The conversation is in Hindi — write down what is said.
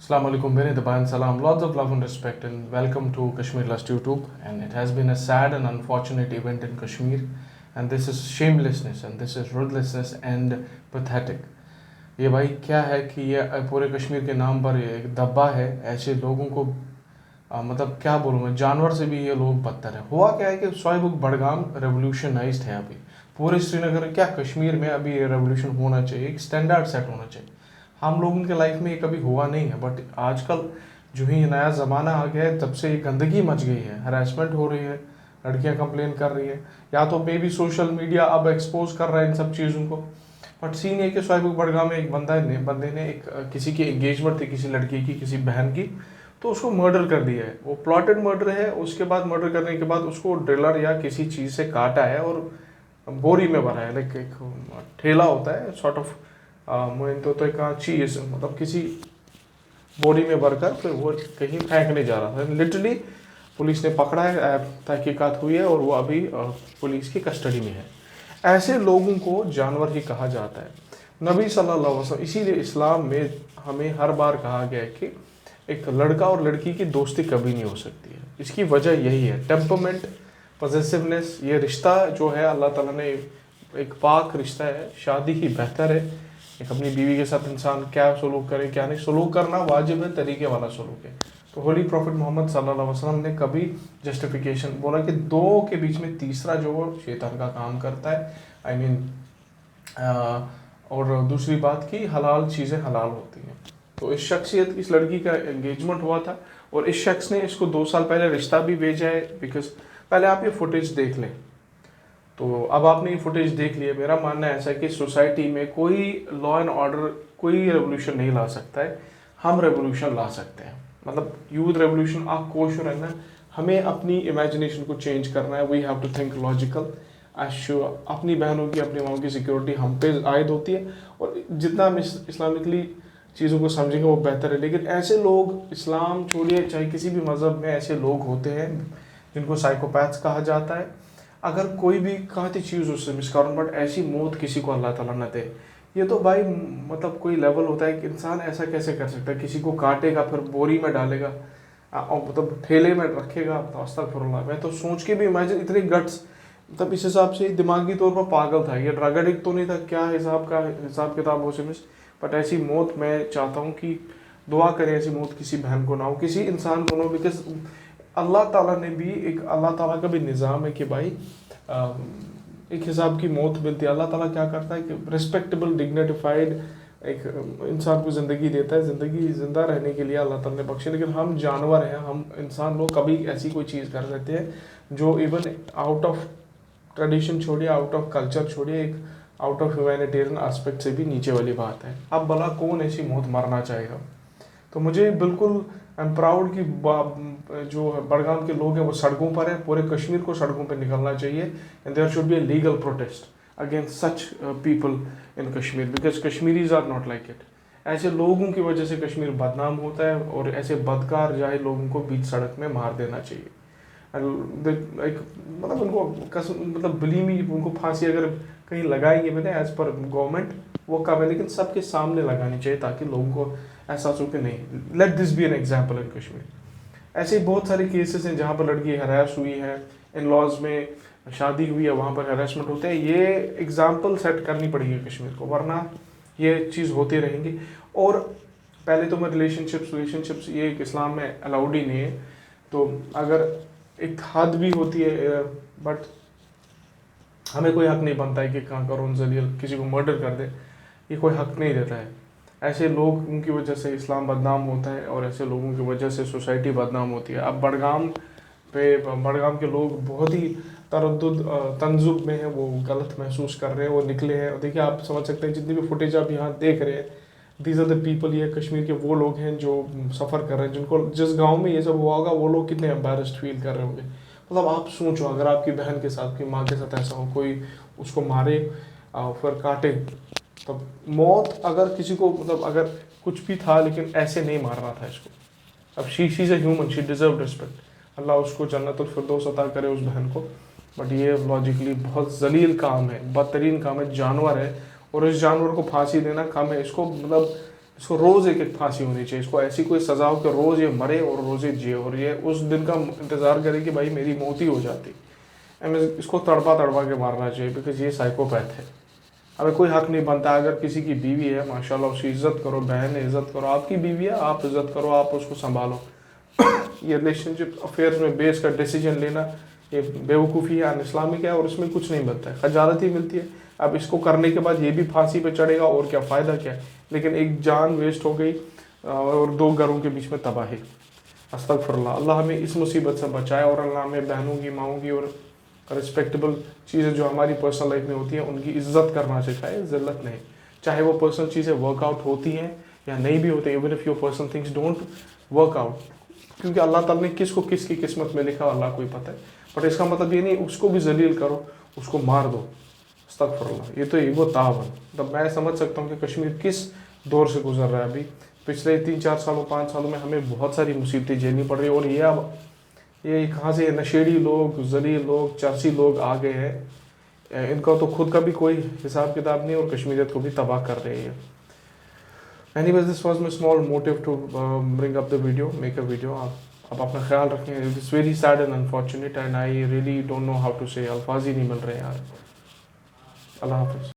Assalamu alaikum, bene taban salam, lots of love and respect, and welcome to Kashmir Lust YouTube. And it has been a sad and unfortunate event in Kashmir, and this is shamelessness, and this is ruthlessness and pathetic. ये भाई क्या है कि ये पूरे कश्मीर के नाम पर ये एक दब्बा है ऐसे लोगों को मतलब क्या बोलूँ मैं, जानवर से भी ये लोग बदतर है। हुआ क्या है कि शोएब बड़गाम रेवोल्यूशनाइज्ड है अभी पूरे श्रीनगर, क्या कश्मीर में अभी ये रेवोल्यूशन होना चाहिए, एक स्टैंडर्ड सेट होना चाहिए। हम लोगों के लाइफ में ये कभी हुआ नहीं है, बट आजकल जो ही नया ज़माना आ गया है तब से ये गंदगी मच गई है, हरासमेंट हो रही है, लड़कियां कंप्लेन कर रही है, या तो मे भी सोशल मीडिया अब एक्सपोज कर रहा है इन सब चीज़ों को। बट सीन ये कि शोएब बड़गाम में एक बंदे ने एक किसी की एंगेजमेंट थी, किसी लड़की की, किसी बहन की, तो उसको मर्डर कर दिया है। वो प्लॉटेड मर्डर है। उसके बाद मर्डर करने के बाद उसको ड्रिलर या किसी चीज़ से काटा है और बोरी में भरा है, लाइक एक ठेला होता है सॉर्ट ऑफ तो कहाँ चीज मतलब किसी बोरी में भरकर फिर वो कहीं फेंकने जा रहा था। लिटरली पुलिस ने पकड़ा है, तहकीकात हुई है और वो अभी पुलिस की कस्टडी में है। ऐसे लोगों को जानवर ही कहा जाता है। नबी सल्लल्लाहु अलैहि वसल्लम, इसीलिए इस्लाम में हमें हर बार कहा गया है कि एक लड़का और लड़की की दोस्ती कभी नहीं हो सकती है। इसकी वजह यही है, टेम्परमेंट, पॉसेसिवनेस। ये रिश्ता जो है अल्लाह ताला ने एक पाक रिश्ता है, शादी ही बेहतर है। एक अपनी बीवी के साथ इंसान क्या सलूक करे क्या नहीं, सलूक करना वाजिब है, तरीके वाला सलूक है। तो होली प्रॉफिट मोहम्मद सल्लल्लाहु अलैहि वसल्लम ने कभी जस्टिफिकेशन बोला कि दो के बीच में तीसरा जो वो शैतान का काम करता है। आई मीन और दूसरी बात की हलाल चीज़ें हलाल होती हैं। तो इस शख्सियत, इस लड़की का एंगेजमेंट हुआ था और इस शख्स ने इसको 2 साल पहले रिश्ता भी भेजा है। बिकॉज पहले आप ये फुटेज देख लें। तो अब आपने ये फुटेज देख लिया। मेरा मानना ऐसा है कि सोसाइटी में कोई लॉ एंड ऑर्डर, कोई रेवोल्यूशन नहीं ला सकता है, हम रेवोल्यूशन ला सकते हैं। मतलब यूथ रेवोल्यूशन, आप कोशिश रहना, हमें अपनी इमेजिनेशन को चेंज करना है। We have to think logical. अपनी बहनों की, अपनी माओ की सिक्योरिटी हम पे आयद होती है और जितना हम इस्लामिकली चीज़ों को समझेंगे वो बेहतर है। लेकिन ऐसे लोग, इस्लाम छोड़िए, चाहे किसी भी मज़हब में ऐसे लोग होते हैं जिनको साइकोपैथ्स कहा जाता है। अगर कोई भी कहती चीज़ उससे मिसकाउंट, बट ऐसी मौत किसी को अल्लाह ताला न दे। ये तो भाई मतलब कोई लेवल होता है कि इंसान ऐसा कैसे कर सकता है, किसी को काटेगा फिर बोरी में डालेगा और मतलब ठेले में रखेगा। तो अस्तगफुरुल्लाह, मैं तो सोच के भी इमेजिन, इतनी गट्स, मतलब इस हिसाब से दिमागी तौर पर पागल था ये। ड्रग एडिक्ट तो नहीं था, क्या हिसाब किताब हो से मिस। बट ऐसी मौत मैं चाहता हूँ कि दुआ करें ऐसी मौत किसी बहन को ना हो, किसी इंसान को ना हो। बिकॉज अल्लाह ताला ने भी एक, अल्लाह ताला का भी निज़ाम है कि भाई एक हिसाब की मौत मिलती है। अल्लाह ताला क्या करता है कि रिस्पेक्टेबल, डिग्निफाइड एक इंसान को ज़िंदगी देता है। ज़िंदगी ज़िंदा रहने के लिए अल्लाह ताला ने बख्शे। लेकिन हम जानवर हैं, हम इंसान लोग कभी ऐसी कोई चीज़ कर सकते हैं जो इवन आउट ऑफ ट्रेडिशन छोड़िए, आउट ऑफ कल्चर छोड़िए, एक आउट ऑफ ह्यूमैनिटेरियन एस्पेक्ट से भी नीचे वाली बात है। अब भला कौन ऐसी मौत मरना चाहेगा। तो मुझे बिल्कुल, आई एम प्राउड कि जो बड़गाम के लोग हैं वो सड़कों पर हैं। पूरे कश्मीर को सड़कों पर निकलना चाहिए and there should be a legal protest against such people in Kashmir, because Kashmiris are not like it. ऐसे लोगों की वजह से कश्मीर बदनाम होता है और ऐसे बदकार जाए लोगों को बीच सड़क में मार देना चाहिए। एक मतलब उनको मतलब बिलीमी, उनको फांसी अगर कहीं लगाएंगे मैंने एज पर गवर्नमेंट वो कम है, लेकिन सबके सामने लगानी चाहिए ताकि लोगों को एहसास हो कि नहीं, let this be an example in Kashmir. ऐसे बहुत सारे केसेस हैं जहाँ पर लड़की हरास हुई है, इन लॉज में शादी हुई है, वहाँ पर हरासमेंट होते हैं। ये एग्जाम्पल सेट करनी पड़ेगी कश्मीर को, वरना ये चीज़ होती रहेंगी। और पहले तो मैं रिलेशनशिप्स ये इस्लाम में अलाउड ही नहीं है। तो अगर एक हद भी होती है, बट हमें कोई हक नहीं बनता है कि कहाँ करोन जलील किसी को मर्डर कर दे, ये कोई हक नहीं देता है। ऐसे लोग, उनकी वजह से इस्लाम बदनाम होता है और ऐसे लोगों की वजह से सोसाइटी बदनाम होती है। अब बड़गाम के लोग बहुत ही तंजुब में है, वो गलत महसूस कर रहे हैं, वो निकले हैं। और देखिए, आप समझ सकते हैं जितनी भी फुटेज आप यहाँ देख रहे हैं, दीज आर द पीपल, ये कश्मीर के वो लोग हैं जो सफ़र कर रहे हैं, जिनको जिस गांव में ये सब हुआ होगा वो लोग कितने एम्बेरस्ड फील कर रहे होंगे। मतलब आप सोचो, अगर आपकी बहन के साथ, की माँ के साथ ऐसा हो, कोई उसको मारे फिर काटे, तब मौत अगर किसी को, मतलब अगर कुछ भी था लेकिन ऐसे नहीं मारना था इसको। अब she is a human, she deserve respect. Allah उसको जन्नतुल फिरदौस अता करे उस बहन को। बट ये लॉजिकली बहुत जलील काम है, बदतरीन काम है, जानवर है और इस जानवर को फांसी देना कम है। इसको मतलब इसको रोज़ एक एक फांसी होनी चाहिए, इसको ऐसी कोई सज़ा हो कि रोज़ ये मरे और रोज़ ये जिए और ये उस दिन का इंतज़ार करे कि भाई मेरी मौत ही हो जाती। हमें इसको तड़पा तड़पा के मारना चाहिए, बिकॉज ये साइकोपैथ है। हमें कोई हक नहीं बनता, अगर किसी की बीवी है माशाल्लाह उसकी इज़्ज़त करो, बहन है इज़्ज़त करो, आपकी बीवी है आप इज़्ज़त करो, आप उसको संभालो। ये रिलेशनशिप अफेयर्स में बेस का डिसीजन लेना ये बेवकूफ़ी है, अनइस्लामिक है और इसमें कुछ नहीं मिलता है, खजालत ही मिलती है। अब इसको करने के बाद ये भी फांसी पे चढ़ेगा और क्या फ़ायदा क्या है, लेकिन एक जान वेस्ट हो गई और दो घरों के बीच में तबाही। अस्तगफुरुल्लाह, अल्लाह हमें इस मुसीबत से बचाए और अल्लाह हमें बहनों की, माओं की और रिस्पेक्टेबल चीज़ें जो हमारी पर्सनल लाइफ में होती हैं उनकी इज्जत करना सिखाए, ज़िल्लत नहीं। चाहे वो पर्सनल चीज़ें वर्कआउट होती हैं या नहीं भी होती, even if your personal things don't work out, क्योंकि अल्लाह ताला ने किसको किसकी किस्मत में लिखा अल्लाह को ही पता है। बट इसका मतलब ये नहीं उसको भी जलील करो, उसको मार दो। अस्तगफुरुल्लाह, ये तो ईगो तावन। तब मैं समझ सकता हूँ कि कश्मीर किस दौर से गुजर रहा है अभी। पिछले 3-4 सालों 5 सालों में हमें बहुत सारी मुसीबतें झेलनी पड़ रही है और ये अब ये कहाँ से नशेड़ी लोग, जलील लोग, चर्सी लोग आ गए हैं, इनका तो खुद का भी कोई हिसाब किताब नहीं और कश्मीरियत को भी तबाह कर रहे हैं। Anyways, this was my small motive to bring up the video, make a video. आप अपना ख्याल रखें। It's very sad and unfortunate and I really don't know how to say, अल्फाज ही नहीं मिल रहे यार। अल्लाह हाफिज़।